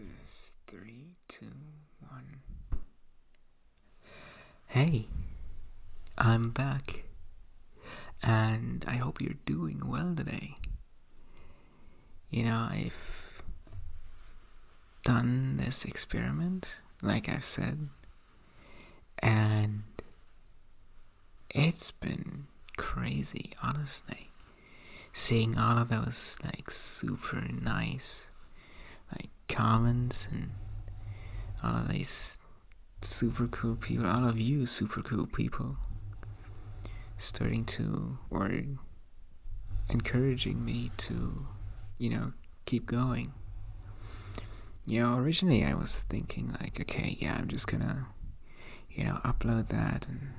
Is 3, 2, 1. Hey, I'm back, and I hope you're doing well today. I've done this experiment, like I've said, and it's been crazy, honestly. Seeing all of those, super nice, comments and all of these super cool people, all of you super cool people, starting to, or encouraging me to, keep going. Originally I was thinking okay, yeah, I'm just gonna, upload that and,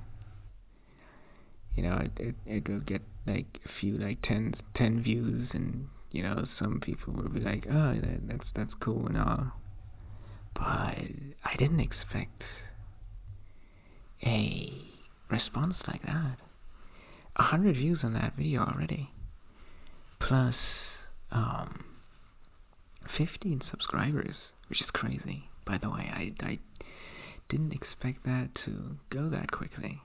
it'll get a few, 10 views, and, some people will be like, oh, that's cool and all. But I didn't expect a response like that. 100 views on that video already. Plus, 15 subscribers, which is crazy. By the way, I didn't expect that to go that quickly.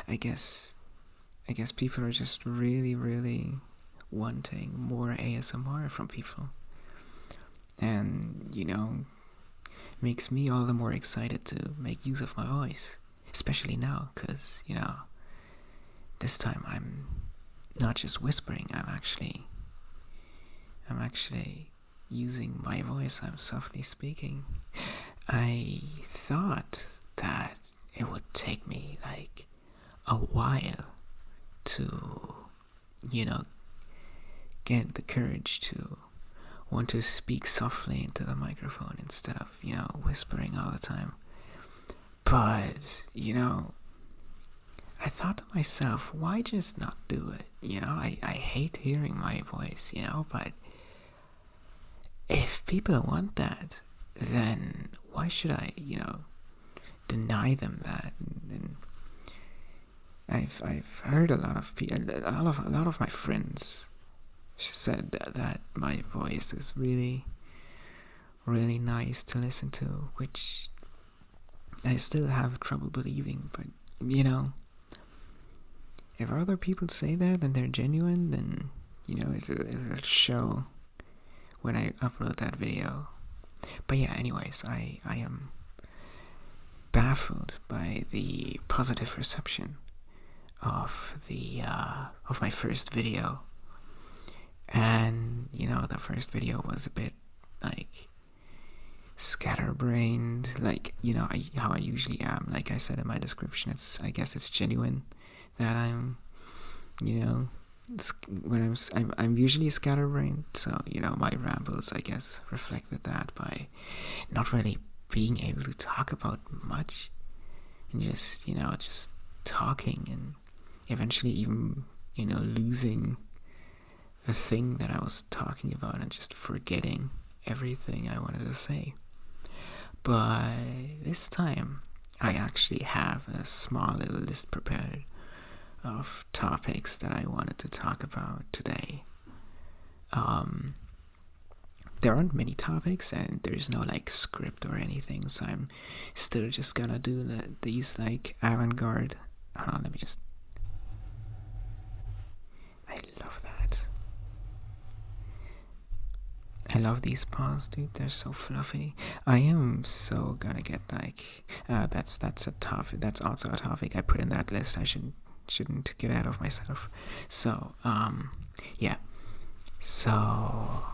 I guess people are just really, really wanting more ASMR from people. And, makes me all the more excited to make use of my voice. Especially now, because, this time I'm not just whispering, I'm actually using my voice. I'm softly speaking. I thought that it would take me a while to, get the courage to want to speak softly into the microphone instead of, whispering all the time. But, I thought to myself, why just not do it? I hate hearing my voice, but if people want that, then why should I, deny them that? And I've heard a lot of my friends said that my voice is really, really nice to listen to, which I still have trouble believing. But if other people say that and they're genuine, then it'll show when I upload that video. But yeah, anyways, I am baffled by the positive reception of of my first video. And the first video was a bit scatterbrained, how I usually am. Like I said in my description, I guess it's genuine that I'm, when I'm usually scatterbrained. So my rambles, I guess, reflected that by not really being able to talk about much, and just talking, and eventually even losing the thing that I was talking about and just forgetting everything I wanted to say. But this time I actually have a small little list prepared of topics that I wanted to talk about today. There aren't many topics, and there's no script or anything, so I'm still just gonna do these avant-garde. Hold on, let me just. I love that. I love these paws, dude. They're so fluffy. I am so gonna get that's a topic. That's also a topic I put in that list. I shouldn't get out of myself. So yeah. So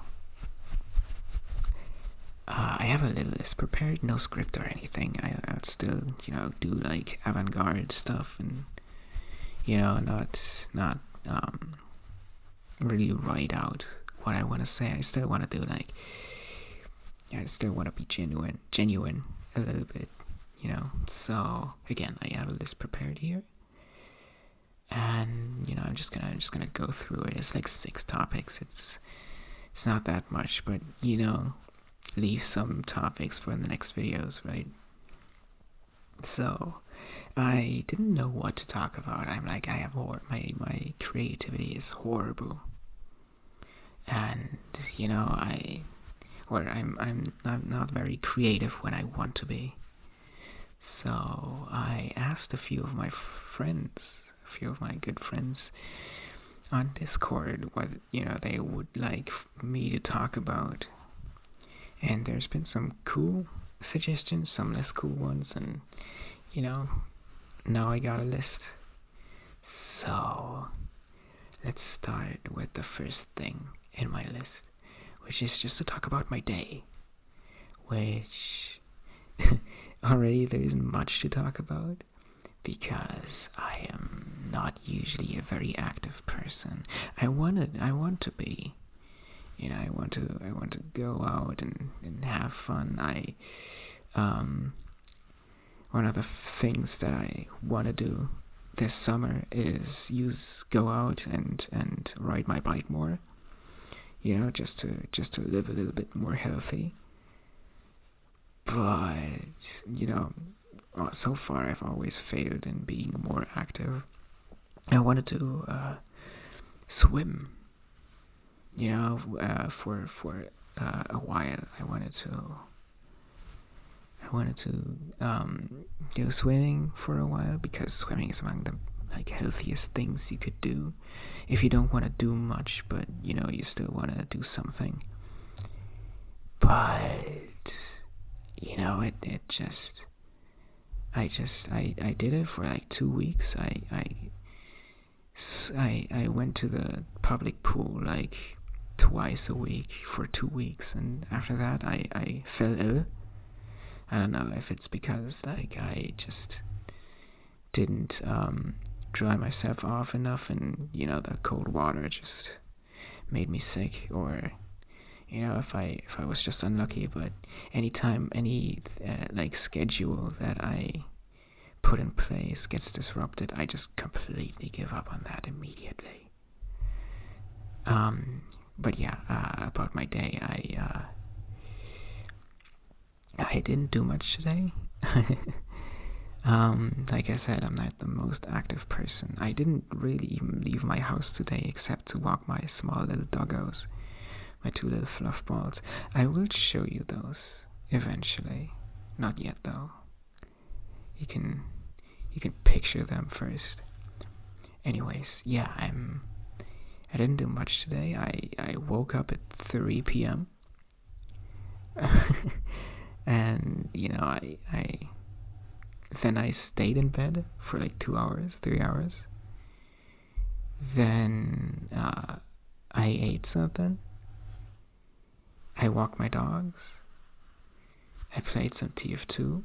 I have a little list prepared, no script or anything. I'll still do avant-garde stuff, and not really write out what I want to say. I still want to do I still want to be genuine a little bit, So again, I have a list prepared here, and I'm just gonna go through it. It's 6 topics. It's not that much, but leave some topics for the next videos, right? So I didn't know what to talk about. I'm I have my creativity is horrible. And I or I'm not very creative when I want to be. So I asked a few of my friends, a few of my good friends on Discord, what they would like me to talk about, and there's been some cool suggestions, some less cool ones, and now I got a list. So let's start with the first thing in my list, which is just to talk about my day, which already there isn't much to talk about because I am not usually a very active person. I want to be. I want to go out and have fun. One of the things that I want to do this summer is go out and ride my bike more. Just to live a little bit more healthy. But so far I've always failed in being more active. I wanted to swim. For a while I wanted to go swimming for a while, because swimming is among the healthiest things you could do if you don't want to do much, but you still want to do something. But I did it for 2 weeks. I went to the public pool twice a week for 2 weeks, and after that I fell ill. I don't know if it's because I just didn't dry myself off enough, and the cold water just made me sick, or if I was just unlucky. But any schedule that I put in place gets disrupted, I just completely give up on that immediately. But yeah, about my day, I didn't do much today. Like I said, I'm not the most active person. I didn't really even leave my house today except to walk my small little doggos, my 2 little fluff balls. I will show you those eventually. Not yet though. You can picture them first. Anyways, yeah, I didn't do much today. I woke up at 3 p.m. And then I stayed in bed for 2 hours, 3 hours. Then I ate something. I walked my dogs. I played some TF2.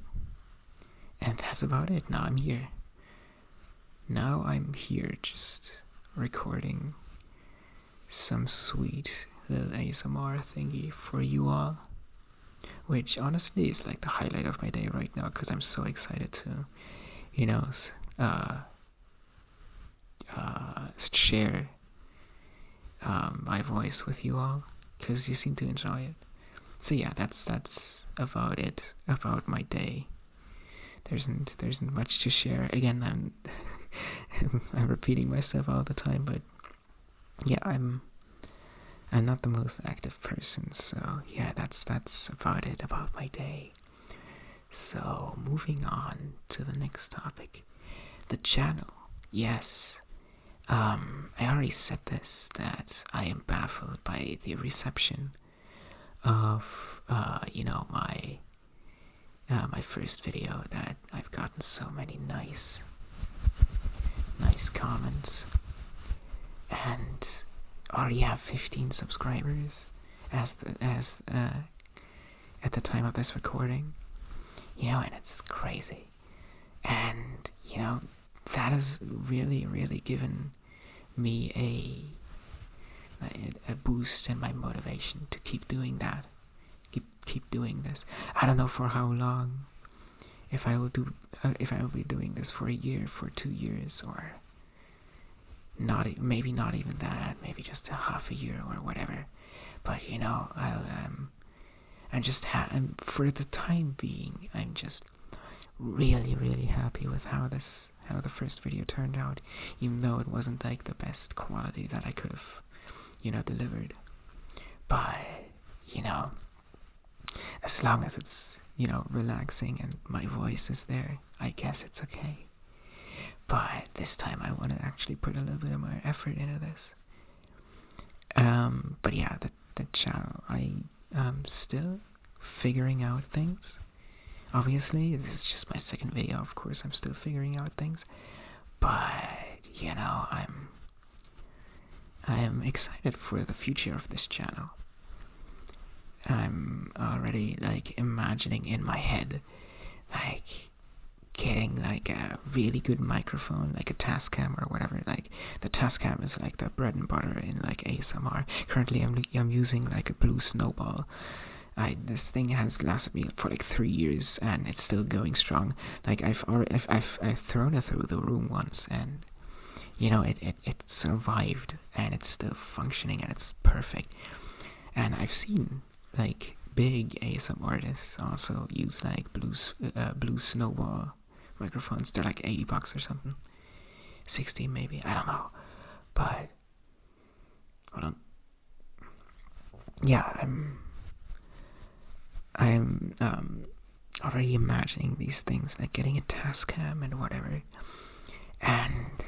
And that's about it. Now I'm here. Just recording some sweet little ASMR thingy for you all, which honestly is the highlight of my day right now, because I'm so excited to share my voice with you all, because you seem to enjoy it. So yeah, that's about it about my day. There isn't much to share. Again, I'm repeating myself all the time, but yeah, I'm not the most active person, so yeah, that's about it about my day. So moving on to the next topic, the channel. Yes, I already said this, that I am baffled by the reception of my first video, that I've gotten so many nice comments, and already have 15 subscribers at the time of this recording. And it's crazy, and that has really given me a boost in my motivation to keep doing that. Keep doing this. I don't know for how long. If I will be doing this for a year, for 2 years, or maybe not even that. Maybe just a half a year or whatever. But for the time being, I'm just really happy with how the first video turned out, even though it wasn't the best quality that I could have delivered. But as long as it's, relaxing and my voice is there, I guess it's okay. But this time I want to actually put a little bit of more effort into this. But yeah, the channel, I am still figuring out things. Obviously, this is just my second video, of course, I'm still figuring out things. But, I'm excited for the future of this channel. I'm already, imagining in my head, getting, a really good microphone, like a Tascam or whatever. The Tascam is, the bread and butter in, ASMR. Currently, I'm using, a Blue Snowball. This thing has lasted me for 3 years and it's still going strong. I've thrown it through the room once and it survived and it's still functioning and it's perfect. And I've seen big ASMR artists also use Blue Snowball microphones. They're $80 or something, 60 maybe, I don't know. But hold on. Yeah, I'm already imagining these things, getting a Tascam and whatever. And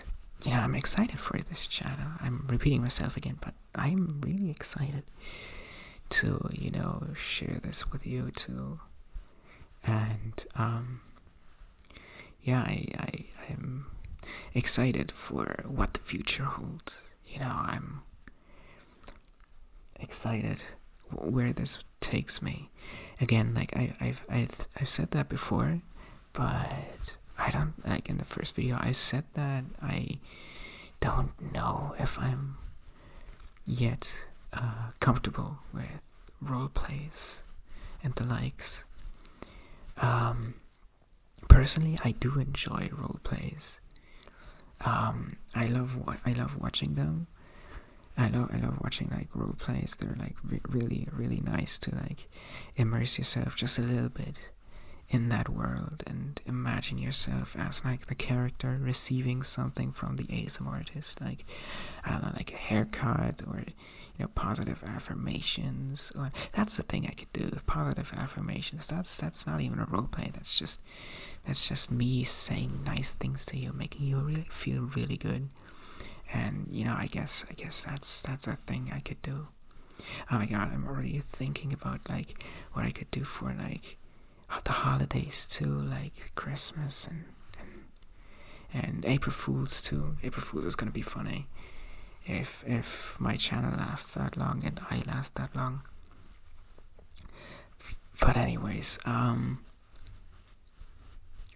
I'm excited for this channel. I'm repeating myself again, but I'm really excited to share this with you too. And I'm excited for what the future holds. I'm excited where this takes me. Again, I've said that before, but I don't, in the first video I said that I don't know if I'm yet comfortable with role plays and the likes. Personally, I do enjoy role plays. I love watching them. I love watching role plays. They're really, really nice to immerse yourself just a little bit in that world and imagine yourself as the character receiving something from the ASMR artist. I don't know, a haircut or positive affirmations. Or that's the thing I could do. Positive affirmations. That's not even a role play. That's just me saying nice things to you, making you really feel really good. And I guess that's a thing I could do. Oh my god, I'm already thinking about what I could do for the holidays too, Christmas and April Fools too. April Fools is gonna be funny if my channel lasts that long and I last that long. But anyways,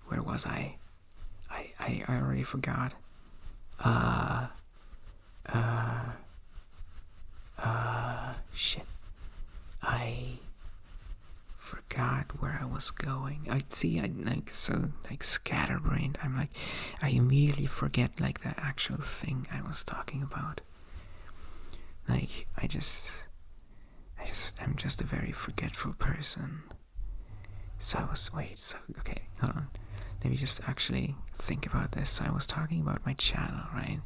where was I? I already forgot. Shit. I forgot where I was going. I so scatterbrained. I immediately forget the actual thing I was talking about. I'm just a very forgetful person. Okay, hold on. Let me just actually think about this. So I was talking about my channel, right?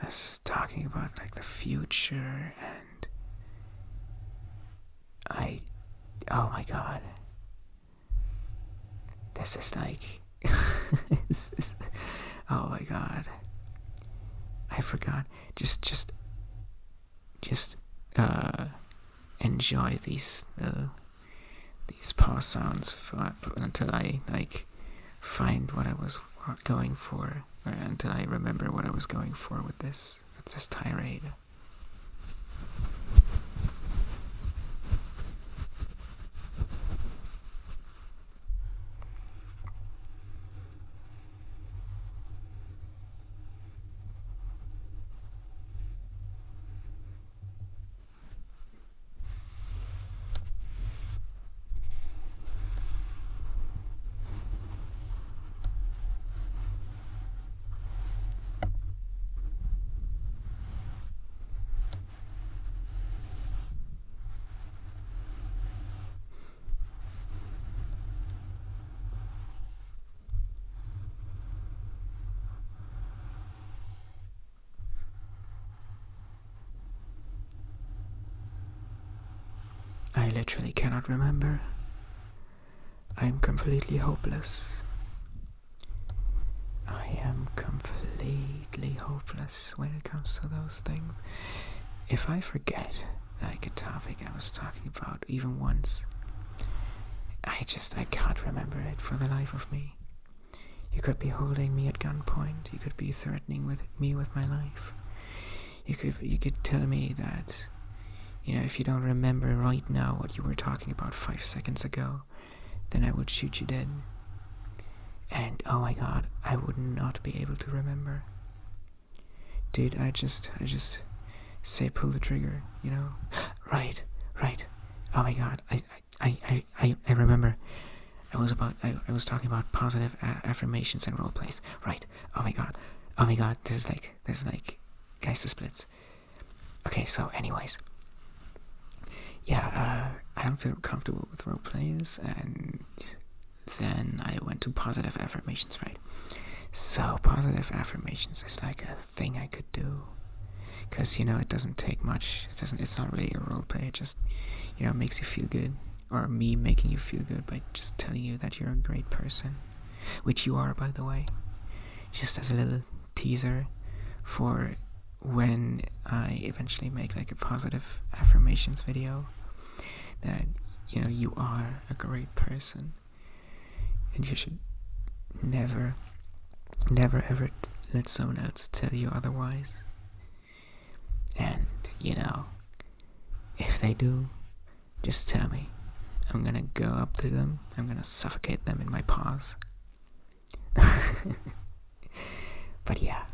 I was talking about the future and oh my god. This is oh my god. I forgot. Just enjoy these pause sounds until I find what I was going for, or until I remember what I was going for with this tirade. I literally cannot remember. I am completely hopeless. I am completely hopeless when it comes to those things. If I forget like a topic I was talking about even once, I can't remember it for the life of me. You could be holding me at gunpoint. You could be threatening me with my life. You could tell me that, if you don't remember right now what you were talking about 5 seconds ago, then I would shoot you dead. And oh my god, I would not be able to remember. Dude, I just say pull the trigger, Right. Oh my god, I remember. I was talking about positive affirmations and role plays. Right. Oh my god, this is like Geister splits. Okay, so anyways. Yeah, I don't feel comfortable with role plays, and then I went to positive affirmations, right? So positive affirmations is like a thing I could do, because it doesn't take much. It's not really a role play. It just makes you feel good, or me making you feel good by just telling you that you're a great person, which you are, by the way. Just as a little teaser for when I eventually make like a positive affirmations video, that you are a great person, and you should never ever let someone else tell you otherwise. And if they do, just tell me. I'm gonna go up to them, I'm gonna suffocate them in my paws. But yeah,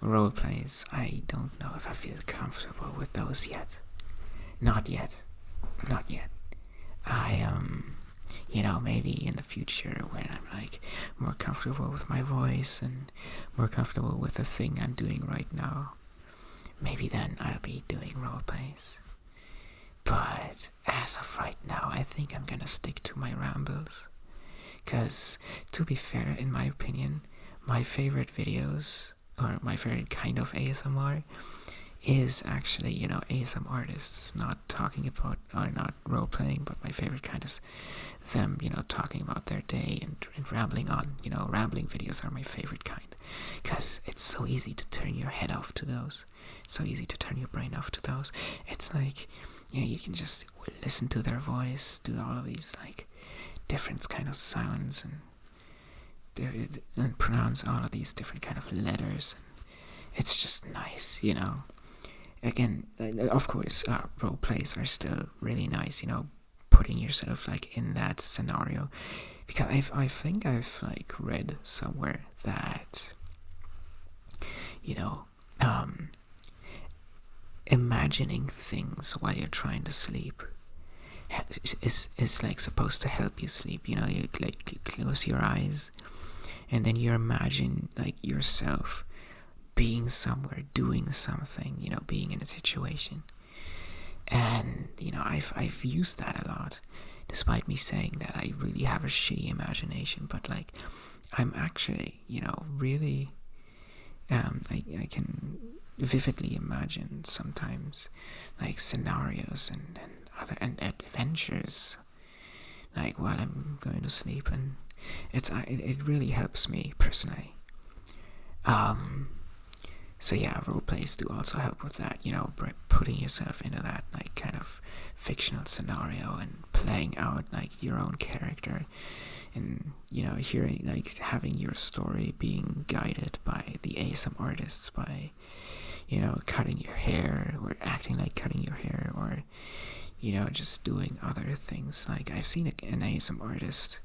role plays, I don't know if I feel comfortable with those yet. Not yet. I maybe in the future, when I'm like more comfortable with my voice and more comfortable with the thing I'm doing right now, maybe then I'll be doing role plays. But as of right now, I think I'm gonna stick to my rambles, because to be fair, in my opinion, my favorite videos, or my favorite kind of ASMR, is actually, ASM artists not talking about, or not role playing, but my favorite kind is them, talking about their day and rambling on. Rambling videos are my favorite kind, because it's so easy to turn your head off to those, so easy to turn your brain off to those. It's like, you can just listen to their voice, do all of these like different kind of sounds, and pronounce all of these different kind of letters. It's just nice, Again, of course, role plays are still really nice, putting yourself like in that scenario, because I think I've like read somewhere that imagining things while you're trying to sleep is like supposed to help you sleep. You like close your eyes, and then you imagine like yourself being somewhere, doing something, being in a situation. And I've used that a lot, despite me saying that I really have a shitty imagination. But like, I'm actually really I can vividly imagine sometimes like scenarios and other and adventures, like while I'm going to sleep, and it really helps me personally. So yeah, role plays do also help with that, putting yourself into that like kind of fictional scenario and playing out like your own character, and hearing, like, having your story being guided by the ASM artists, by cutting your hair, or acting like cutting your hair, or just doing other things. Like, I've seen an ASM artist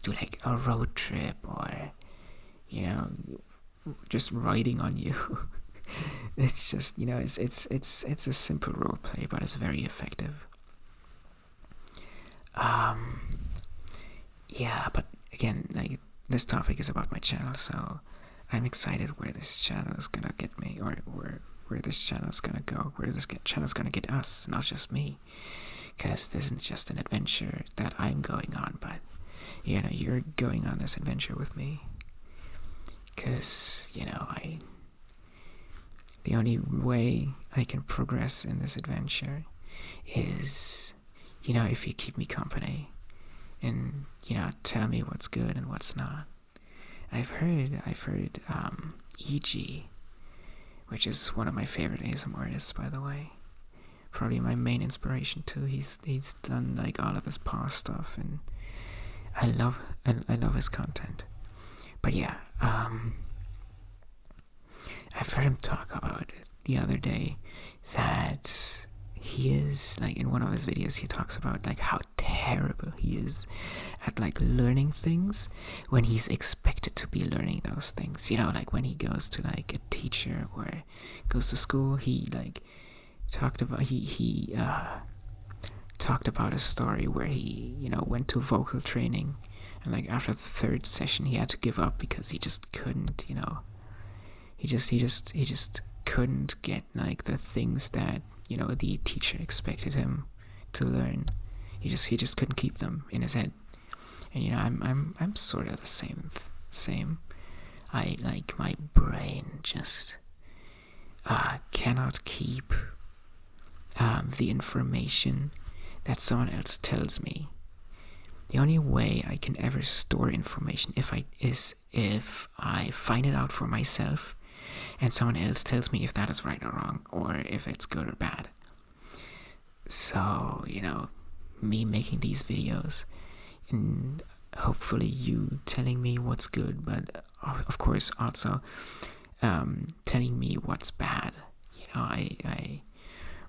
do like a road trip, or just riding on you. It's just it's a simple role play, but it's very effective. Yeah, but again, like, this topic is about my channel, so I'm excited where this channel is gonna get me, or where this channel is gonna go, where this channel is gonna get us, not just me. Because this isn't just an adventure that I'm going on, but you're going on this adventure with me. Because the only way I can progress in this adventure is, if you keep me company and, tell me what's good and what's not. I've heard EG, which is one of my favorite ASMR artists, by the way. Probably my main inspiration too. He's done like all of his past stuff, and I love his content. But yeah, I've heard him talk about it the other day that he is like, in one of his videos he talks about like how terrible he is at like learning things when he's expected to be learning those things. Like when he goes to like a teacher or goes to school, he like talked about a story where he went to vocal training, and like after the third session he had to give up because he just couldn't he just couldn't get like the things that the teacher expected him to learn. He just couldn't keep them in his head. And I'm sort of the same. I like, my brain just cannot keep the information that someone else tells me. The only way I can ever store information is if I find it out for myself and someone else tells me if that is right or wrong, or if it's good or bad. So, me making these videos and hopefully you telling me what's good, but of course also telling me what's bad. I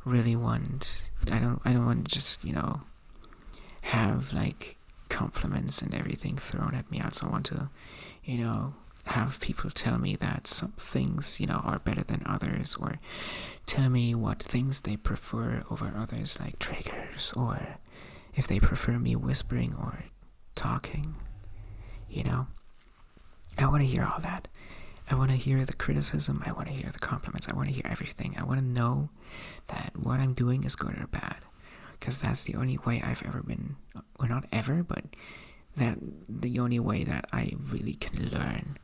really want, I don't want to just have like compliments and everything thrown at me. I also want to have people tell me that some things are better than others, or tell me what things they prefer over others, like triggers, or if they prefer me whispering or talking. I want to hear all that. I want to hear the criticism. I want to hear the compliments. I want to hear everything. I want to know that what I'm doing is good or bad, because that's the only way I've ever been, or not ever, but that the only way that I really can learn.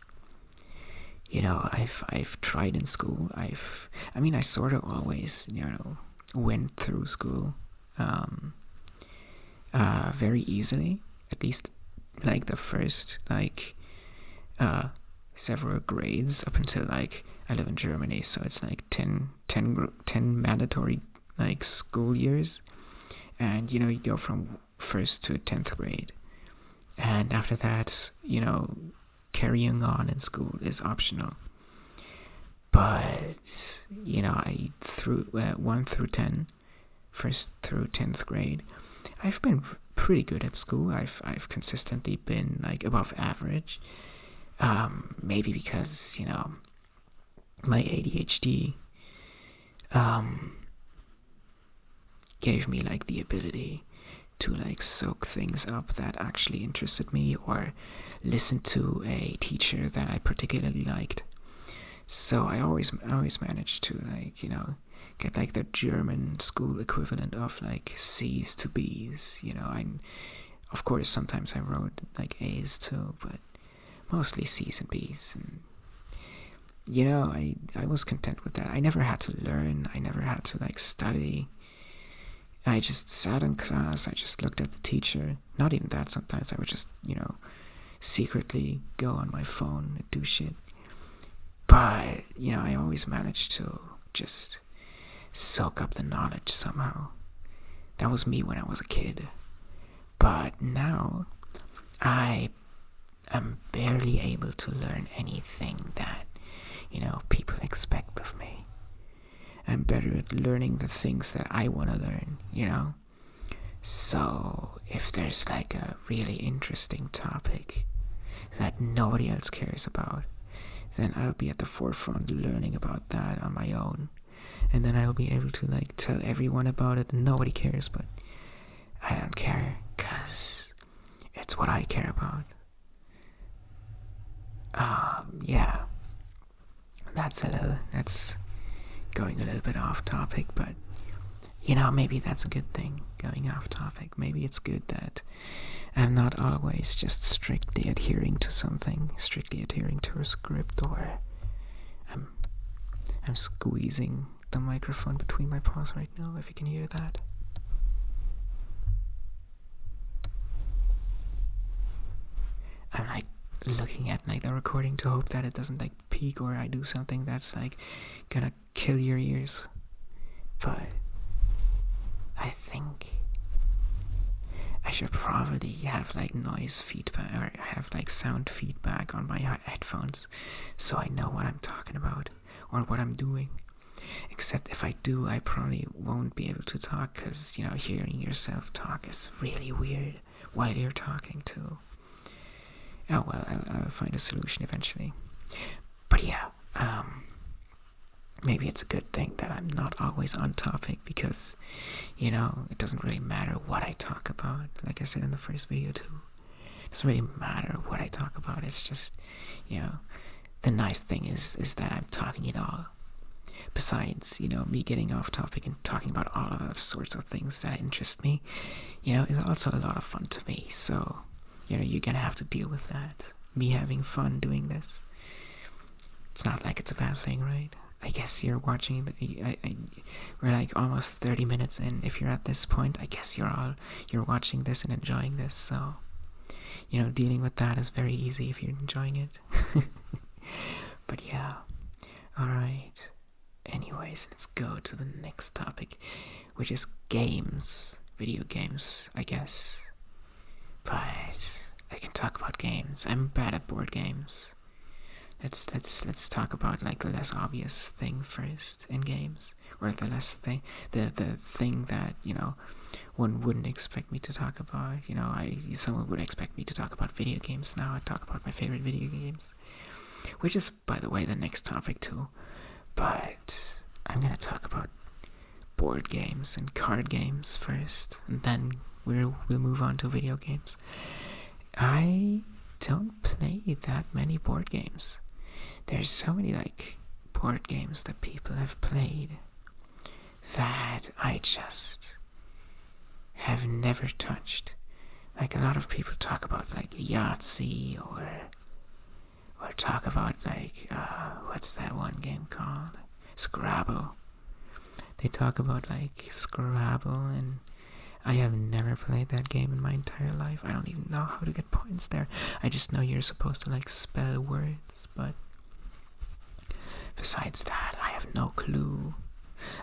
I've tried in school. I sort of always went through school very easily, at least like the first several grades up until like, I live in Germany, so it's like 10 mandatory like school years, and you go from 1st to 10th grade, and after that carrying on in school is optional. But I through 1 through 10, 1st through 10th grade, I've been pretty good at school. I've consistently been like above average. Maybe because my ADHD gave me like the ability to like soak things up that actually interested me, or listen to a teacher that I particularly liked. So I always managed to like get like the German school equivalent of like C's to B's. Of course sometimes I wrote like A's too, but mostly C's and B's, and I was content with that. I never had to learn. I never had to like study. I just sat in class. I just looked at the teacher. Not even that. Sometimes I would just secretly go on my phone and do shit. But I always managed to just soak up the knowledge somehow. That was me when I was a kid. But now I am barely able to learn anything that people expect of me. I'm better at learning the things that I want to learn, So if there's like a really interesting topic that nobody else cares about, then I'll be at the forefront learning about that on my own. And then I'll be able to like tell everyone about it, and nobody cares, but I don't care, because it's what I care about. Yeah. That's going a little bit off topic, but maybe that's a good thing, going off topic. Maybe it's good that I'm not always just strictly adhering to something, strictly adhering to a script, or I'm squeezing the microphone between my paws right now, if you can hear that. looking at like the recording to hope that it doesn't like peak or I do something that's like gonna kill your ears. But I think I should probably have like noise feedback or have like sound feedback on my headphones so I know what I'm talking about or what I'm doing. Except if I do, I probably won't be able to talk because, you know, hearing yourself talk is really weird while you're talking too. Oh well, I'll find a solution eventually. But yeah, maybe it's a good thing that I'm not always on topic because, you know, it doesn't really matter what I talk about. Like I said in the first video too, it doesn't really matter what I talk about. It's just, you know, the nice thing is that I'm talking it all. Besides, you know, me getting off topic and talking about all of those sorts of things that interest me, you know, is also a lot of fun to me. So, you know, you're gonna have to deal with that. Me having fun doing this. It's not like it's a bad thing, right? I guess you're watching. We're like almost 30 minutes in. If you're at this point, I guess you're watching this and enjoying this. So, you know, dealing with that is very easy if you're enjoying it. But yeah, all right. Anyways, let's go to the next topic, which is games, video games, I guess. But I can talk about games. I'm bad at board games. Let's talk about like the less obvious thing first in games, or the thing that, you know, one wouldn't expect me to talk about. You know, someone would expect me to talk about video games. Now I talk about my favorite video games, which is, by the way, the next topic too. But I'm gonna talk about board games and card games first, and then we'll move on to video games. I don't play that many board games. There's so many like board games that people have played that I just have never touched. Like a lot of people talk about like Yahtzee or talk about like what's that one game called? Scrabble. They talk about like Scrabble, and I have never played that game in my entire life. I don't even know how to get points there. I just know you're supposed to like spell words, but besides that, I have no clue.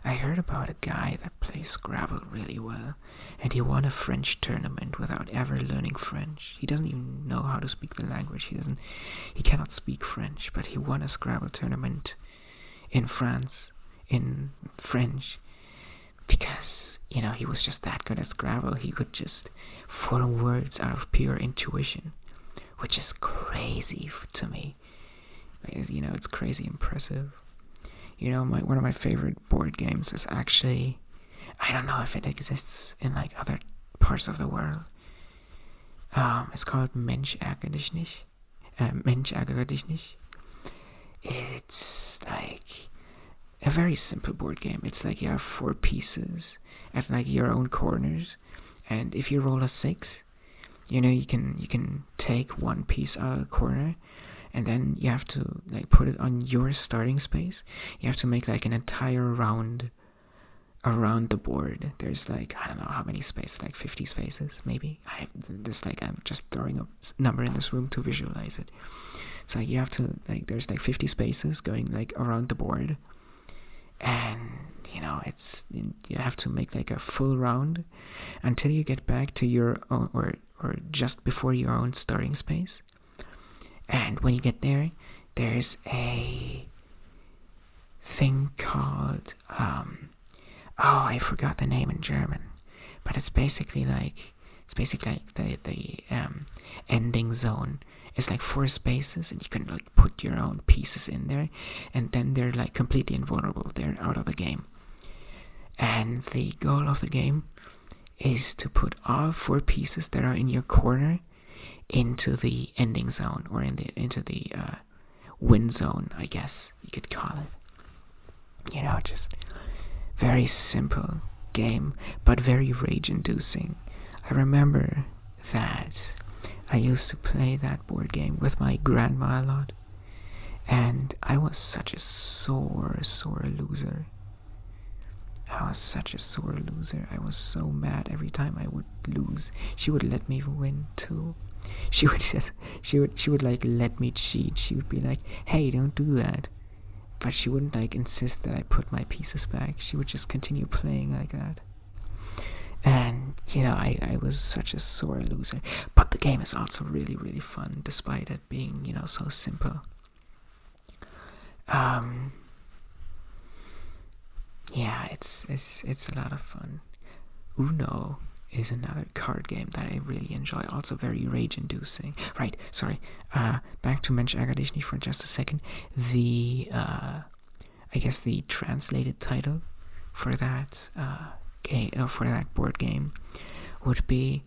I heard about a guy that plays Scrabble really well, and he won a French tournament without ever learning French. He doesn't even know how to speak the language. He cannot speak French, but he won a Scrabble tournament in France, in French, because, you know, he was just that good at Scrabble. He could just form words out of pure intuition, which is crazy to me. You know, it's crazy impressive. You know, one of my favorite board games is actually, I don't know if it exists in like other parts of the world. It's called Mensch ärgere dich nicht. Mensch ärgere dich nicht. It's like a very simple board game. It's like you have 4 pieces at like your own corners, and if you roll a 6, you know, you can take 1 piece out of the corner, and then you have to like put it on your starting space. You have to make like an entire round around the board. There's like, I don't know how many spaces, like 50 spaces maybe. I'm just throwing a number in this room to visualize it. So you have to like, there's like 50 spaces going like around the board, and you know, you have to make like a full round until you get back to your own, or just before your own starting space. And when you get there, there's a thing called, I forgot the name in German, but it's basically like the ending zone. It's like 4 spaces, and you can like put your own pieces in there, and then they're like completely invulnerable. They're out of the game. And the goal of the game is to put all 4 pieces that are in your corner into the ending zone, or into the win zone, I guess you could call it. You know, just very simple game, but very rage-inducing. I remember that I used to play that board game with my grandma a lot, and I was such a sore loser. I was such a sore loser. I was so mad every time I would lose. She would let me win too. She would like let me cheat. She would be like, "Hey, don't do that." But she wouldn't like insist that I put my pieces back. She would just continue playing like that. And I was such a sore loser. But the game is also really, really fun, despite it being, so simple. Yeah, it's a lot of fun. Uno is another card game that I really enjoy, also very rage-inducing. Right, sorry. Back to Mensch ärger dich nicht for just a second. The I guess the translated title for that for that board game would be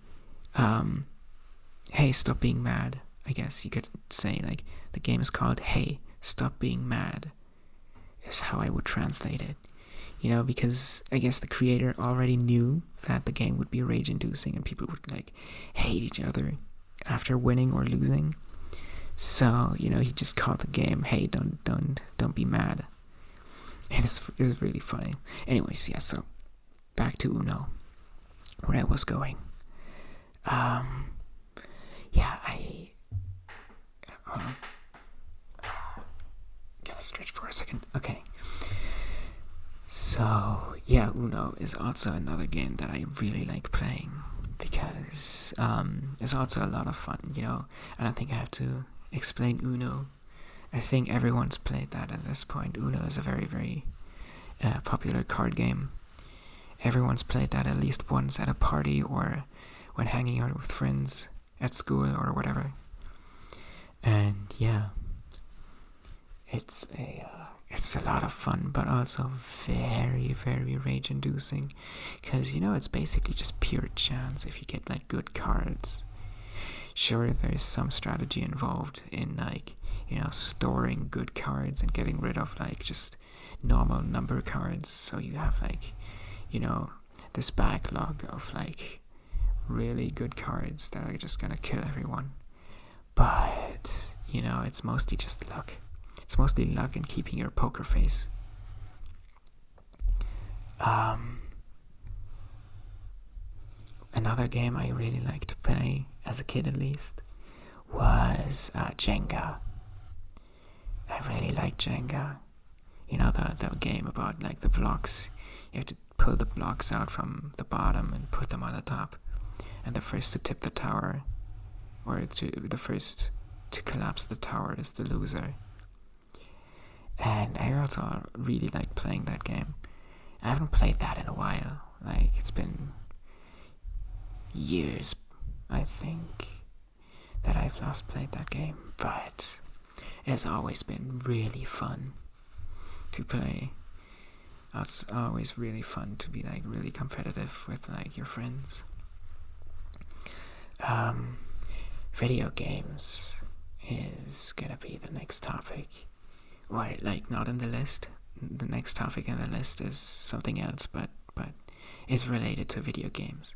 "Hey, stop being mad." I guess you could say, like, the game is called "Hey, Stop Being Mad," is how I would translate it. Because I guess the creator already knew that the game would be rage-inducing and people would like hate each other after winning or losing. So he just called the game "Hey, don't be mad," and it was really funny. Anyways, yeah. So back to Uno, where I was going. Yeah, hold on. Gotta stretch for a second. Okay. So, yeah, Uno is also another game that I really like playing because it's also a lot of fun, I don't think I have to explain Uno. I think everyone's played that at this point. Uno is a very, very popular card game. Everyone's played that at least once at a party or when hanging out with friends at school or whatever. And yeah, it's a lot of fun, but also very, very rage-inducing, because it's basically just pure chance if you get like good cards. Sure, there's some strategy involved in like storing good cards and getting rid of like just normal number cards, so you have like this backlog of like really good cards that are just gonna kill everyone. But it's mostly just luck. It's mostly luck and keeping your poker face. Another game I really liked to play, as a kid at least, was Jenga. I really liked Jenga. The game about like the blocks. You have to pull the blocks out from the bottom and put them on the top. And the first to tip the tower, or the first to collapse the tower, is the loser. And I also really like playing that game. I haven't played that in a while. Like, it's been years, I think, that I've last played that game. But it's always been really fun to play. It's always really fun to be like really competitive with like your friends. Video games is gonna be the next topic. Or like not in the list. The next topic on the list is something else, but it's related to video games.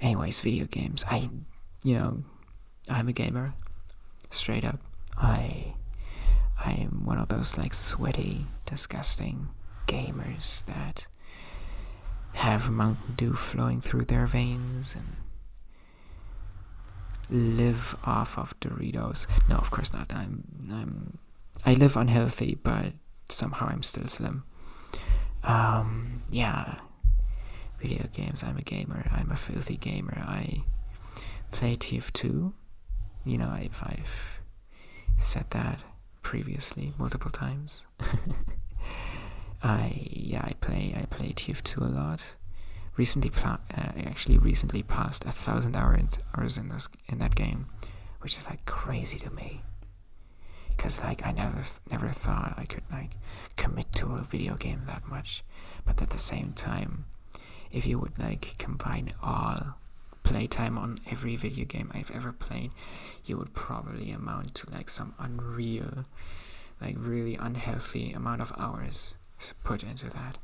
Anyways, video games. I'm a gamer. Straight up. I'm one of those like sweaty, disgusting gamers that have Mountain Dew flowing through their veins and live off of Doritos. No, of course not. I live unhealthy, but somehow I'm still slim. Yeah. Video games. I'm a gamer. I'm a filthy gamer. I play TF2. I've said that previously multiple times. I play TF2 a lot. Recently passed 1,000 hours in that game, which is like crazy to me. Because like I never thought I could like commit to a video game that much, but at the same time, if you would like combine all playtime on every video game I've ever played, you would probably amount to like some unreal, like really unhealthy amount of hours put into that.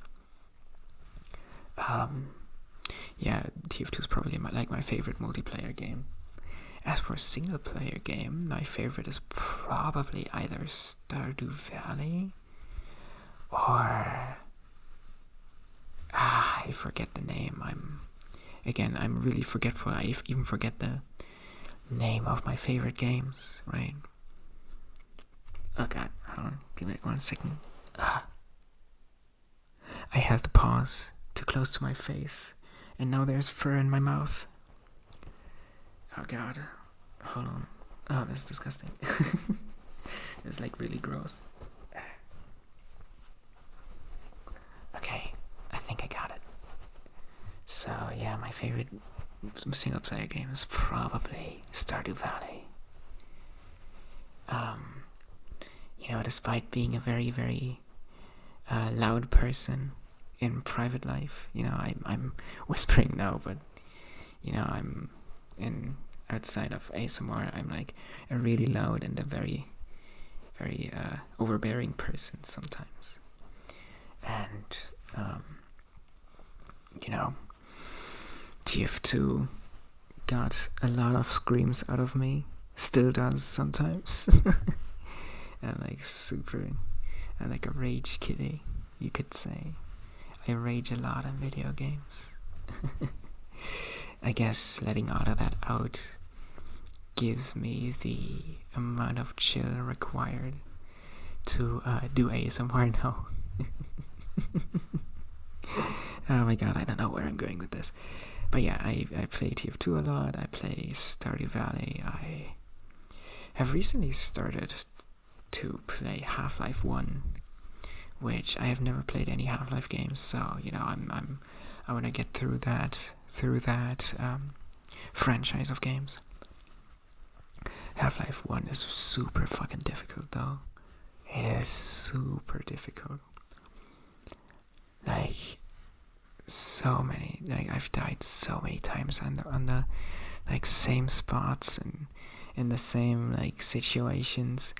Yeah, TF2 is probably my favorite multiplayer game. As for a single player game, my favorite is probably either Stardew Valley or I forget the name. I'm really forgetful. I even forget the name of my favorite games, right? Oh god, hold on, give me 1 second. I had the pause too close to my face, and now there's fur in my mouth. Oh god, hold on. Oh, that's disgusting. It's like really gross. Okay, I think I got it. So yeah, my favorite single player game is probably Stardew Valley. Despite being a very, very loud person in private life, I'm whispering now, but I'm in outside of ASMR, I'm like a really loud and a very, very overbearing person sometimes. And TF2 got a lot of screams out of me, still does sometimes. I'm like a rage kitty, you could say. I rage a lot in video games. I guess letting all of that out gives me the amount of chill required to do ASMR now. Oh my god, I don't know where I'm going with this. But yeah, I play TF2 a lot, I play Stardew Valley, I have recently started to play Half-Life 1, which I have never played any Half-Life games, so I want to get through that franchise of games. Half-Life 1 is super fucking difficult though. It is super difficult. Like I've died so many times on the like same spots and in the same like situations.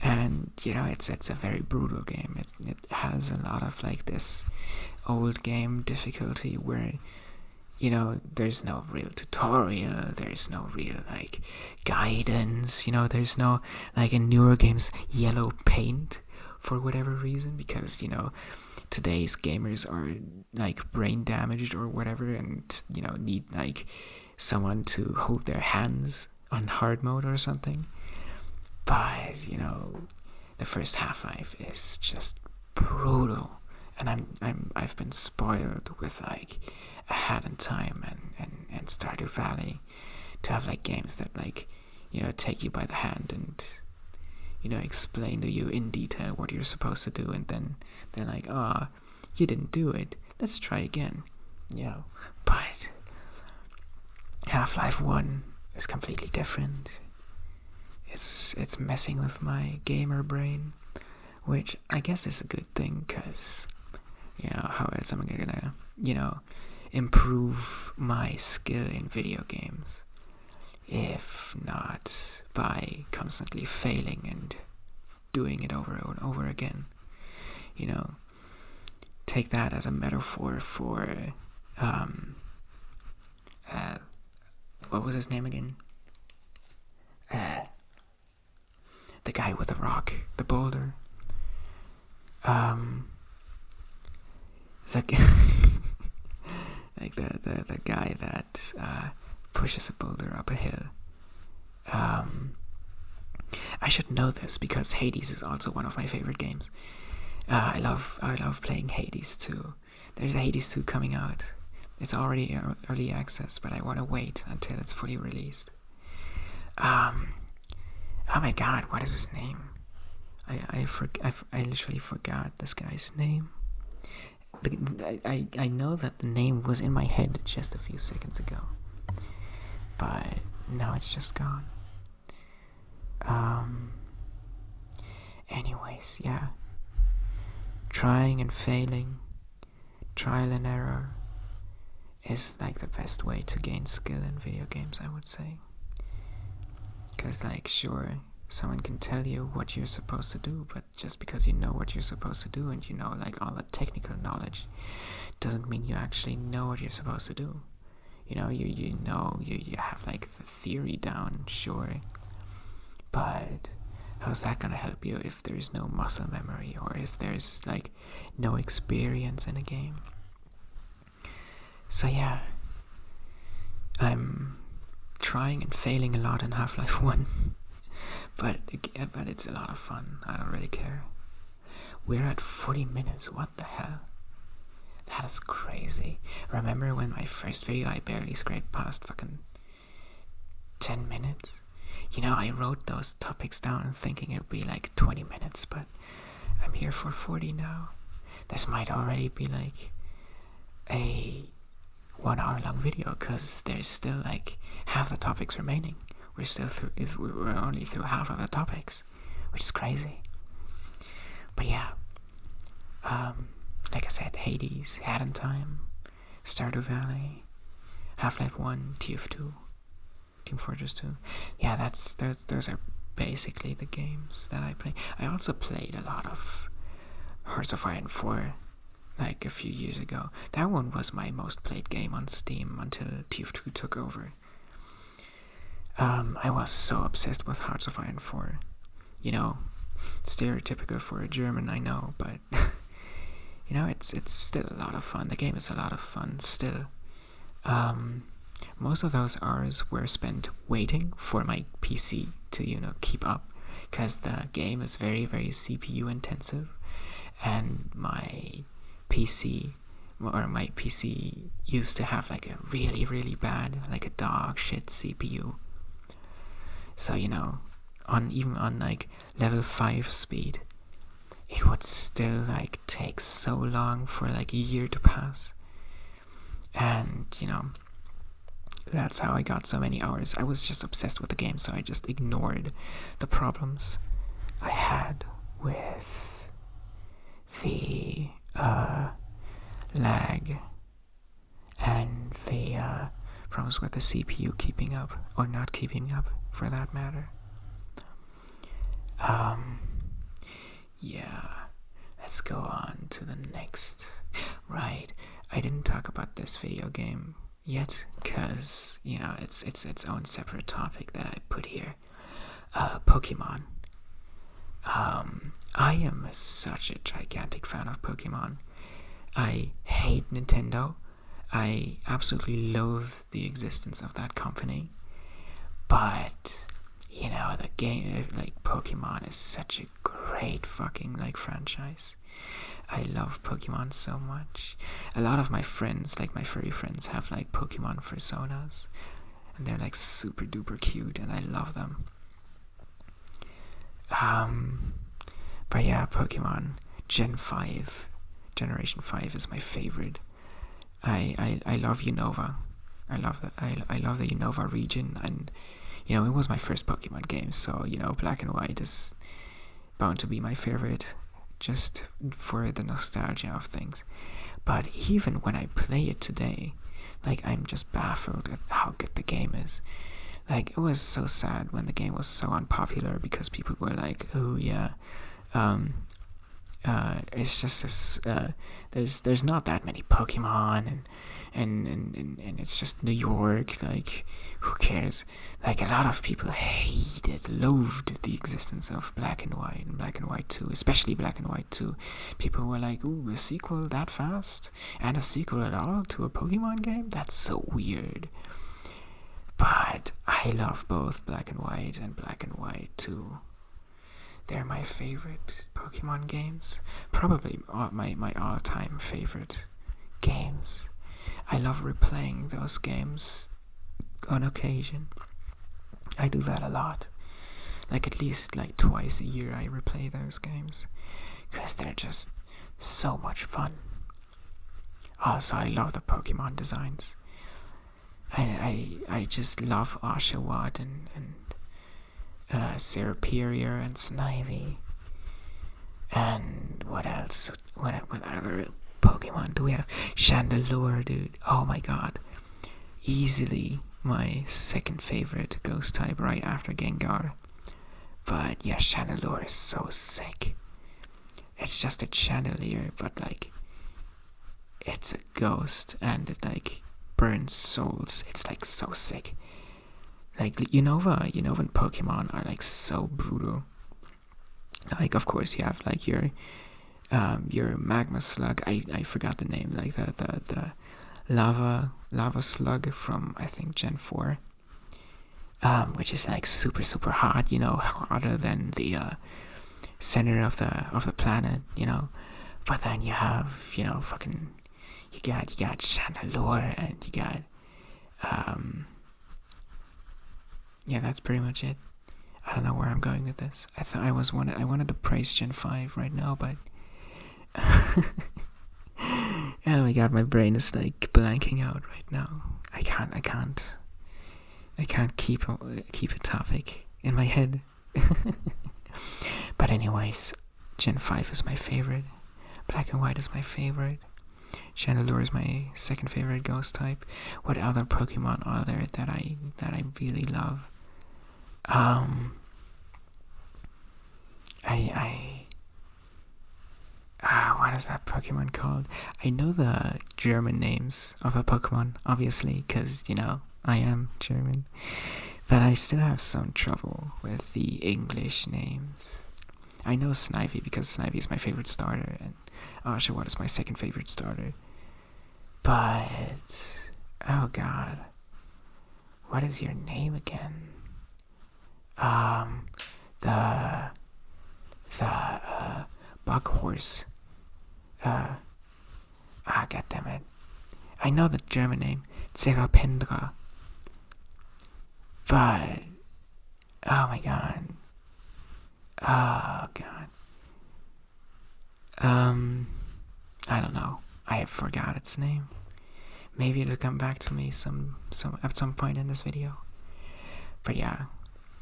And it's a very brutal game. It has a lot of like this old game difficulty where there's no real tutorial, there's no real like guidance, there's no like in newer games yellow paint for whatever reason, because today's gamers are like brain damaged or whatever, and need like someone to hold their hands on hard mode or something. But the first Half-Life is just brutal, and I've been spoiled with like a Hat in Time and Stardew Valley to have like games that like take you by the hand and explain to you in detail what you're supposed to do, and then they're like, oh, you didn't do it, let's try again. But Half-Life 1 is completely different. It's messing with my gamer brain, which I guess is a good thing, because how else am I gonna improve my skill in video games if not by constantly failing and doing it over and over again. Take that as a metaphor for what was his name again? The guy with the rock, the boulder. The like the guy that pushes a boulder up a hill. I should know this because Hades is also one of my favorite games. I love playing Hades 2. There's a Hades 2 coming out. It's already early access, but I want to wait until it's fully released. Oh my god, what is his name? I literally forgot this guy's name. I know that the name was in my head just a few seconds ago, but now it's just gone. Anyways, yeah. Trying and failing, trial and error is like the best way to gain skill in video games, I would say. Because like, sure, someone can tell you what you're supposed to do, but just because you know what you're supposed to do and like all the technical knowledge doesn't mean you actually know what you're supposed to do. You have like the theory down, sure, but how's that gonna help you if there's no muscle memory or if there's like no experience in a game? So yeah, I'm trying and failing a lot in Half-Life 1, but it's a lot of fun. I don't really care. We're at 40 minutes. What the hell? That is crazy. Remember when my first video I barely scraped past fucking 10 minutes? You know, I wrote those topics down thinking it'd be like 20 minutes, but I'm here for 40 now. This might already be like a 1 hour long video because there's still like half the topics remaining. We're only through half of the topics, which is crazy. But yeah, like I said, Hades, Hat in Time, Stardew Valley, Half-Life 1, TF2, Team Fortress 2. Yeah, those are basically the games that I play. I also played a lot of Hearts of Iron 4 like a few years ago. That one was my most played game on Steam until TF2 took over. I was so obsessed with Hearts of Iron 4. You know, stereotypical for a German, I know, but you know, it's still a lot of fun. The game is a lot of fun still. Most of those hours were spent waiting for my PC to, you know, keep up, because the game is very, very CPU intensive, and my PC used to have like a really, really bad, like a dog shit CPU. So, you know, even on like level 5 speed, it would still like take so long for like a year to pass. And, you know, that's how I got so many hours. I was just obsessed with the game, so I just ignored the problems I had with the lag and the problems with the CPU keeping up, or not keeping up for that matter. Yeah, let's go on to the next. Right, I didn't talk about this video game yet, because, you know, it's its own separate topic that I put here. Pokemon. I am such a gigantic fan of Pokemon. I hate Nintendo. I absolutely loathe the existence of that company. But, you know, the game, like, Pokemon is such a great fucking, like, franchise. I love Pokemon so much. A lot of my friends, like my furry friends, have, like, Pokemon personas. And they're, like, super duper cute, and I love them. But yeah, Pokemon Generation 5 is my favorite. I love Unova. I love the Unova region, and, you know, it was my first Pokemon game, so, you know, Black and White is bound to be my favorite, just for the nostalgia of things. But even when I play it today, like, I'm just baffled at how good the game is. Like, it was so sad when the game was so unpopular, because people were like, oh yeah, it's just this, there's not that many Pokemon, and it's just New York, like, who cares? Like, a lot of people loathed the existence of Black and White and Black and White 2, especially Black and White 2. People were like, ooh, a sequel that fast? And a sequel at all to a Pokemon game? That's so weird. But I love both Black and White and Black and White 2. They're my favorite Pokemon games. Probably my all-time favorite games. I love replaying those games on occasion. I do that a lot. Like, at least like twice a year I replay those games, because they're just so much fun. Also, I love the Pokemon designs. I just love Oshawott and Serperior and Snivy. And what else? What other Pokemon do we have? Chandelure, dude. Oh my god. Easily my second favorite ghost type, right after Gengar. But yeah, Chandelure is so sick. It's just a chandelier, but like, it's a ghost, and it like burns souls. It's like so sick. Like, Unova and Pokemon are like so brutal. Like, of course you have like your Magma Slug. I forgot the name. Like the lava slug from I think Gen 4, which is like super super hot, hotter than the center of the planet, But then you have, fucking, you got Chandelure, and you got, yeah, that's pretty much it. I don't know where I'm going with this. I wanted to praise Gen 5 right now, but oh my god, my brain is like blanking out right now. I can't keep a topic in my head. But anyways, Gen 5 is my favorite. Black and White is my favorite. Chandelure is my second favorite ghost type. What other Pokemon are there that I really love? What is that Pokemon called? I know the German names of the Pokemon, obviously, because, I am German. But I still have some trouble with the English names. I know Snivy because Snivy is my favorite starter, and Oshawott is my second favorite starter. But, oh god, what is your name again? The Buckhorse. God damn it. I know the German name, Zerapendra. But, oh my god. Oh god. I don't know. I forgot its name. Maybe it'll come back to me at some point in this video. But yeah,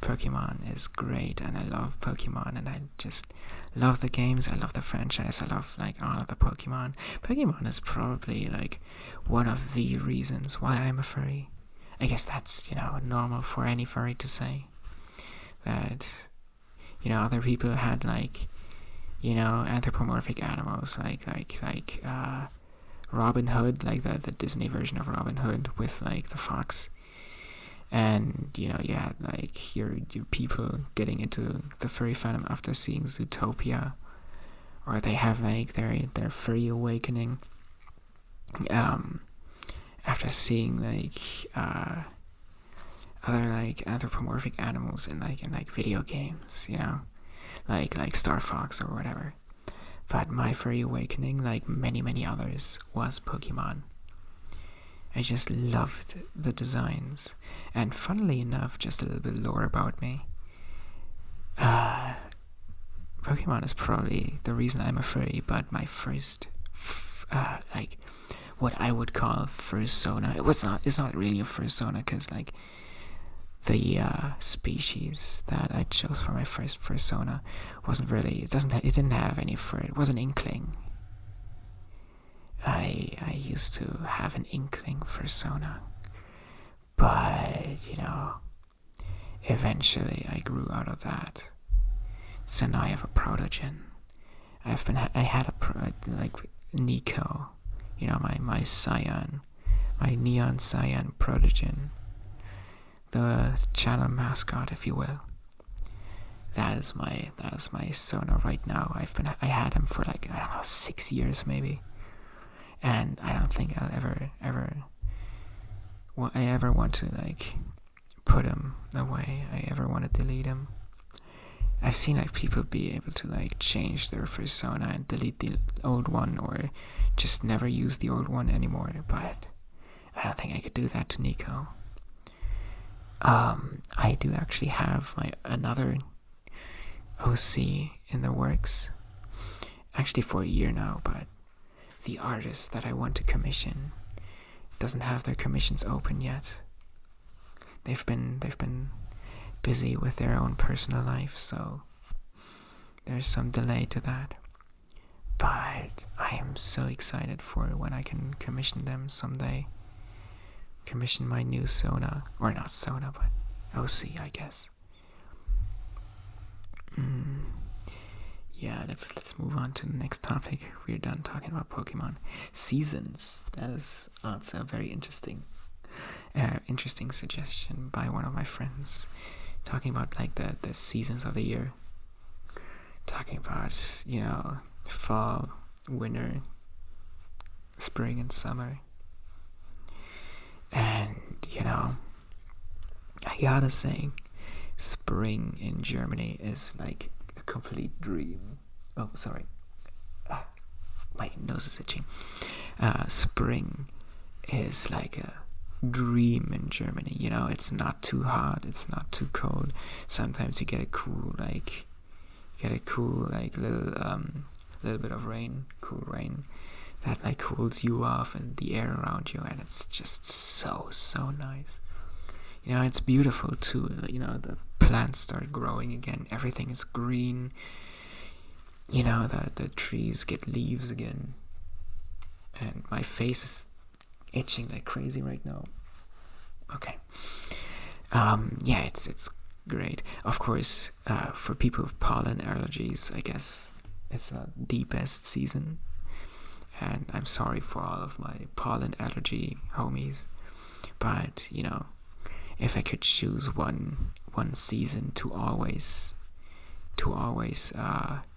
Pokemon is great, and I love Pokemon, and I just love the games. I love the franchise. I love like all of the Pokemon. Pokemon is probably like one of the reasons why I'm a furry. I guess that's normal for any furry to say that. Other people had like anthropomorphic animals like Robin Hood, like the Disney version of Robin Hood with like the fox. And you had like your people getting into the furry fandom after seeing Zootopia, or they have like their furry awakening after seeing like other like anthropomorphic animals in video games, like Star Fox or whatever. But my furry awakening, like many others, was Pokemon. I just loved the designs, and funnily enough, just a little bit lore about me. Pokemon is probably the reason I'm a furry, but my first, like, what I would call fursona. It's not really a fursona, because like the species that I chose for my first fursona wasn't really. It didn't have any fur. It was an inkling. I used to have an inkling fursona, but eventually I grew out of that. So now I have a Protogen. I had like Nico, my Cyan, my neon Cyan Protogen, the channel mascot, if you will. That is my Sona right now. I had him for like, I don't know, 6 years maybe, and I don't think I'll ever want to like put him away. I ever want to delete him. I've seen like people be able to like change their persona and delete the old one, or just never use the old one anymore, but I don't think I could do that to Nico. I do actually have another OC in the works, actually for a year now, but the artist that I want to commission doesn't have their commissions open yet. They've been busy with their own personal life, so there's some delay to that. But I am so excited for when I can commission them someday. Commission my new Sona, or not Sona, but OC, I guess. Yeah, let's move on to the next topic. We're done talking about Pokemon. Seasons. That is also a very interesting suggestion by one of my friends. Talking about like the seasons of the year. Talking about, fall, winter, spring, and summer. And I gotta say, spring in Germany is like a complete dream. Oh, sorry. My nose is itching. Spring is like a dream in Germany. It's not too hot, it's not too cold. Sometimes you get a cool little bit of rain, cool rain that like cools you off and the air around you, and it's just so nice. It's beautiful too. The plants start growing again, everything is green. The trees get leaves again, and my face is itching like crazy right now. Okay. Yeah, it's great. Of course, for people with pollen allergies, I guess it's the best season. And I'm sorry for all of my pollen allergy homies, but if I could choose one season to always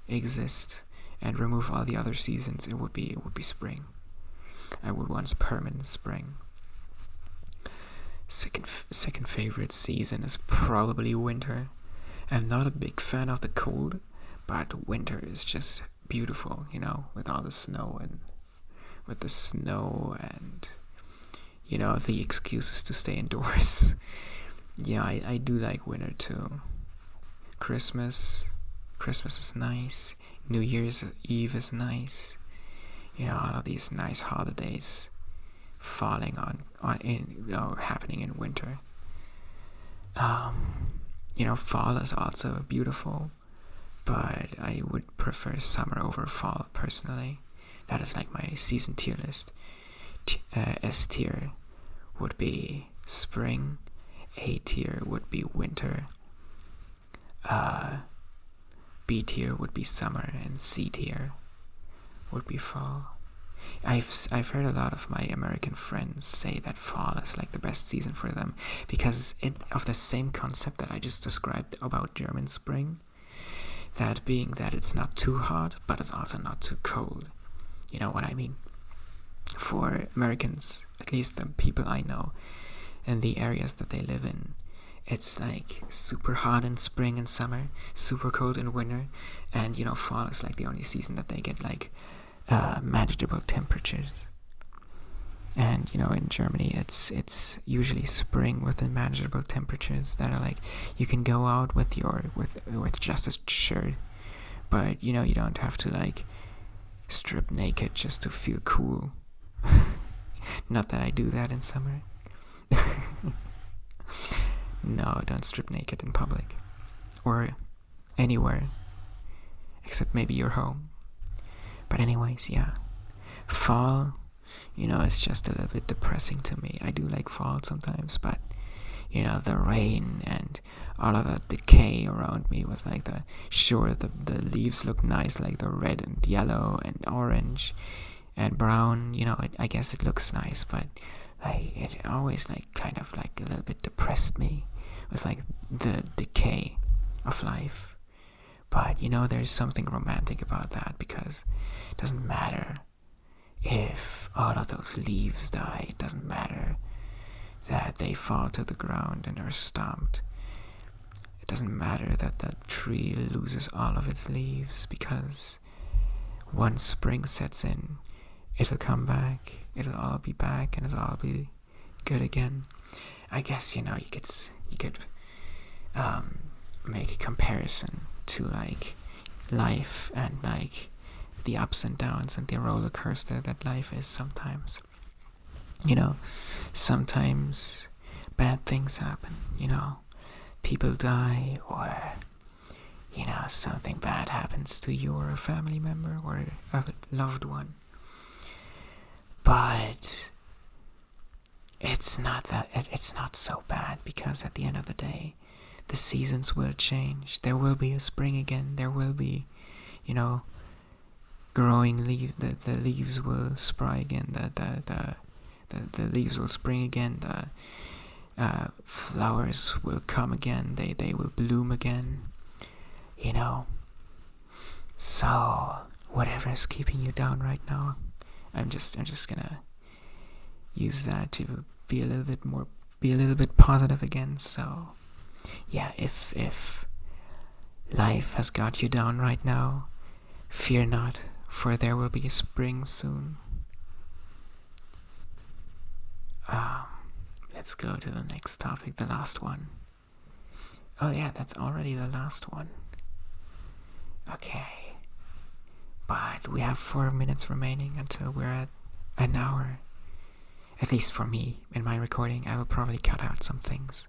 exist and remove all the other seasons, it would be spring. I would want permanent spring. Second favorite season is probably winter. I'm not a big fan of the cold, but winter is just beautiful, with all the snow and the excuses to stay indoors. I do like winter too. Christmas is nice. New Year's Eve is nice. All of these nice holidays falling happening in winter. Fall is also beautiful, but I would prefer summer over fall personally. That is like my season tier list. S tier would be spring, A tier would be winter, B tier would be summer, and C tier would be fall. I've heard a lot of my American friends say that fall is like the best season for them because of the same concept that I just described about German spring. That being that it's not too hot, but it's also not too cold. You know what I mean? For Americans, at least the people I know, and the areas that they live in, it's like super hot in spring and summer, super cold in winter, and fall is like the only season that they get like manageable temperatures. And in Germany, it's usually spring with manageable temperatures that are like you can go out with just a shirt, but you don't have to like strip naked just to feel cool. Not that I do that in summer. No, don't strip naked in public or anywhere except maybe your home. But anyways, yeah, fall, it's just a little bit depressing to me. I do like fall sometimes, but the rain and all of the decay around me with like the leaves look nice, like the red and yellow and orange and brown. I guess it looks nice, but like it always like kind of like a little bit depressed me with like the decay of life. But there's something romantic about that, because it doesn't matter if all of those leaves die. It doesn't matter that they fall to the ground and are stomped. It doesn't matter that the tree loses all of its leaves, because once spring sets in, it'll come back. It'll all be back, and it'll all be good again. I guess you could make a comparison to like life and like the ups and downs and the roller coaster that life is sometimes. Sometimes bad things happen, people die, or something bad happens to you or a family member or a loved one. But it's not so bad, because at the end of the day, the seasons will change. There will be a spring again. There will be, growing leaves. The leaves will spry again. The leaves will spring again. The flowers will come again. They will bloom again. So whatever is keeping you down right now, I'm just gonna use that to be a little bit positive again. So yeah, if life has got you down right now, fear not, for there will be a spring soon. Let's go to the next topic, the last one. Oh yeah, that's already the last one. Okay. But we have 4 minutes remaining until we're at an hour. At least for me, in my recording. I will probably cut out some things.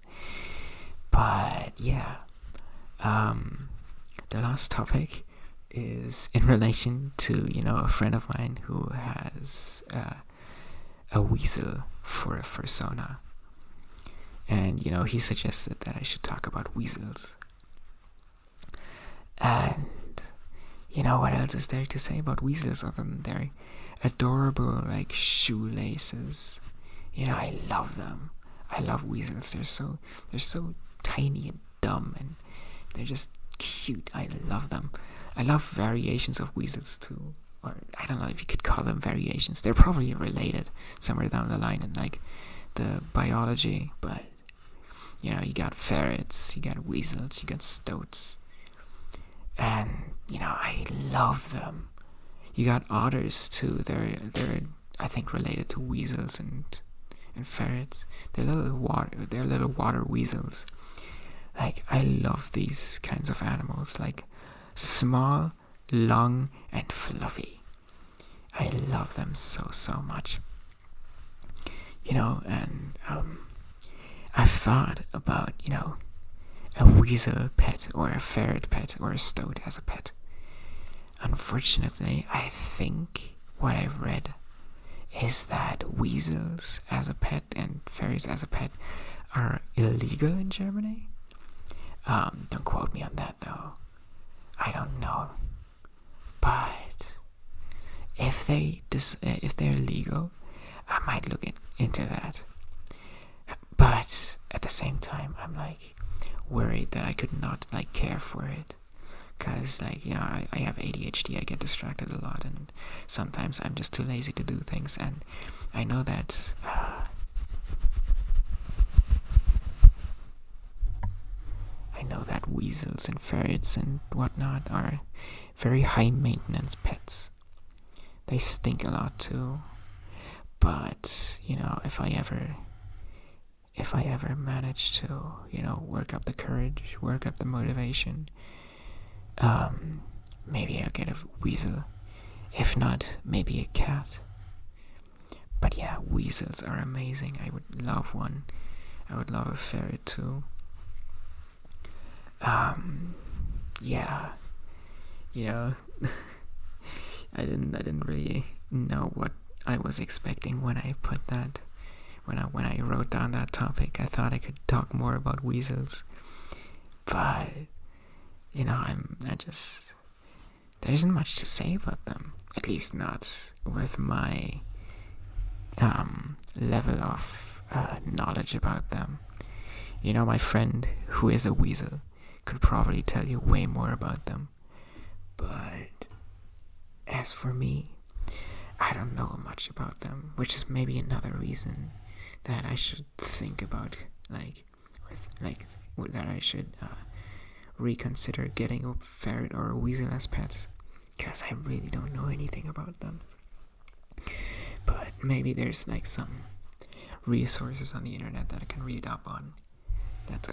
But yeah. The last topic is in relation to, a friend of mine who has a weasel for a fursona. And, he suggested that I should talk about weasels. And, what else is there to say about weasels other than their adorable, shoelaces? I love them. I love weasels. They're so tiny and dumb, and they're just cute. I love them. I love variations of weasels too. Or, I don't know if you could call them variations. They're probably related somewhere down the line in, the biology, but you got ferrets, you got weasels, you got stoats, and I love them. You got otters too. They're I think related to weasels and ferrets. They're little water weasels. I love these kinds of animals, small, long, and fluffy. I love them so much. And I've thought about, a weasel pet or a ferret pet or a stoat as a pet. Unfortunately, I think what I've read is that weasels as a pet and ferrets as a pet are illegal in Germany. Don't quote me on that though. I don't know. But if they're legal, I might look into that. But at the same time, I'm worried that I could not care for it, because I have ADHD. I get distracted a lot, and sometimes I'm just too lazy to do things. And I know that weasels and ferrets and whatnot are very high maintenance pets. They stink a lot too. But if I ever manage to work up the courage, work up the motivation, maybe I'll get a weasel. If not, maybe a cat. But yeah, weasels are amazing. I would love one. I would love a ferret too. Yeah, I didn't really know what I was expecting when I put that. When I wrote down that topic, I thought I could talk more about weasels, but there isn't much to say about them. At least not with my level of knowledge about them. My friend who is a weasel could probably tell you way more about them. But as for me, I don't know much about them, which is maybe another reason that I should think about, that I should reconsider getting a ferret or a weasel as pets, because I really don't know anything about them. But maybe there's some resources on the internet that I can read up on that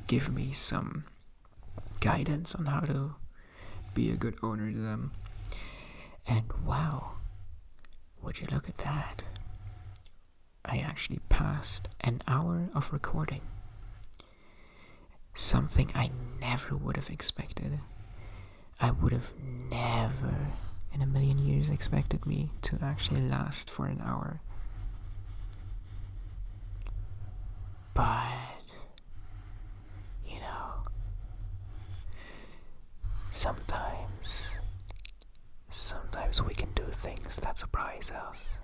give me some guidance on how to be a good owner to them. And wow, would you look at that? I actually passed an hour of recording. Something I never would have expected. I would have never in a million years expected me to actually last for an hour. But sometimes we can do things that surprise us.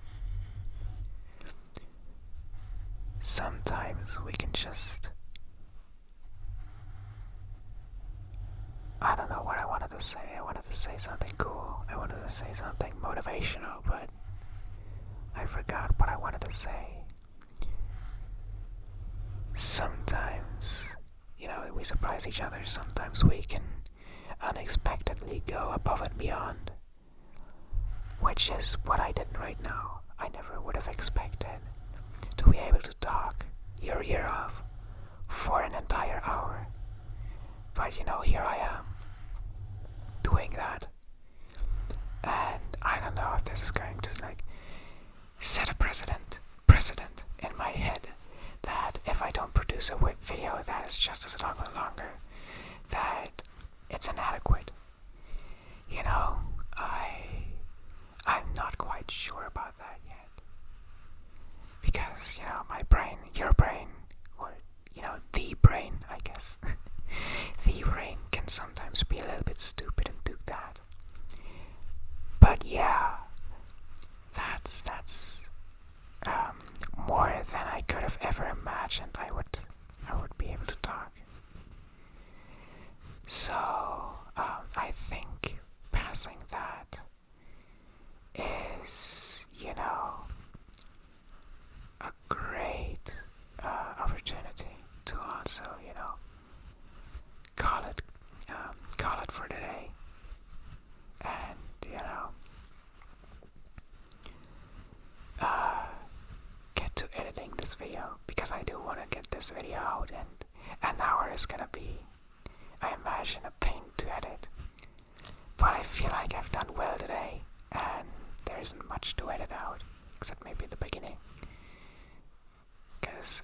Sometimes we can just... I don't know what I wanted to say. I wanted to say something cool. I wanted to say something motivational, but I forgot what I wanted to say. sometimes, we surprise each other. Sometimes we can unexpectedly go above and beyond, which is what I did right now. I never would have expected to be able to talk your ear off for an entire hour. But here I am doing that. And I don't know if this is going to set a precedent in my head that if I don't produce a video that is just as long or longer, that it's inadequate. I'm not quite sure about that yet. Because, my brain, your brain, or, the brain, I guess. The brain can sometimes be a little bit stupid and do that. But yeah, that's more than I could have ever imagined I would be able to talk. So I think passing that is, a great opportunity to also, call it for today, and get to editing this video, because I do want to get this video out, and an hour is gonna be, I imagine, a pain to edit. But I feel like I've done well today, and there isn't much to edit out, except maybe the beginning. Because,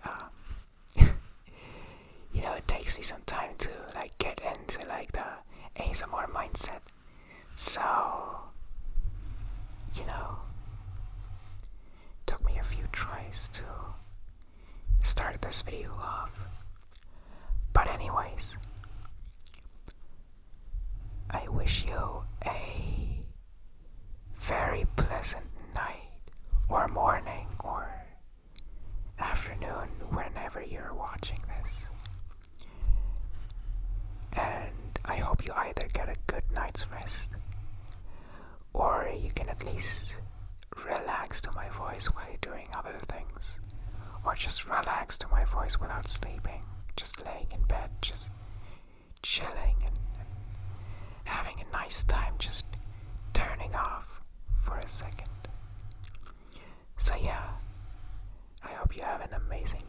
it takes me some time to, get into, the ASMR mindset. So, took me a few tries to start this video off. But anyways, I wish you a very pleasant night, or morning, or afternoon, whenever you're watching this. And I hope you either get a good night's rest, or you can at least relax to my voice while you're doing other things, or just relax to my voice without sleeping, just laying in bed, just chilling and having a nice time, just turning off for a second. So yeah, I hope you have an amazing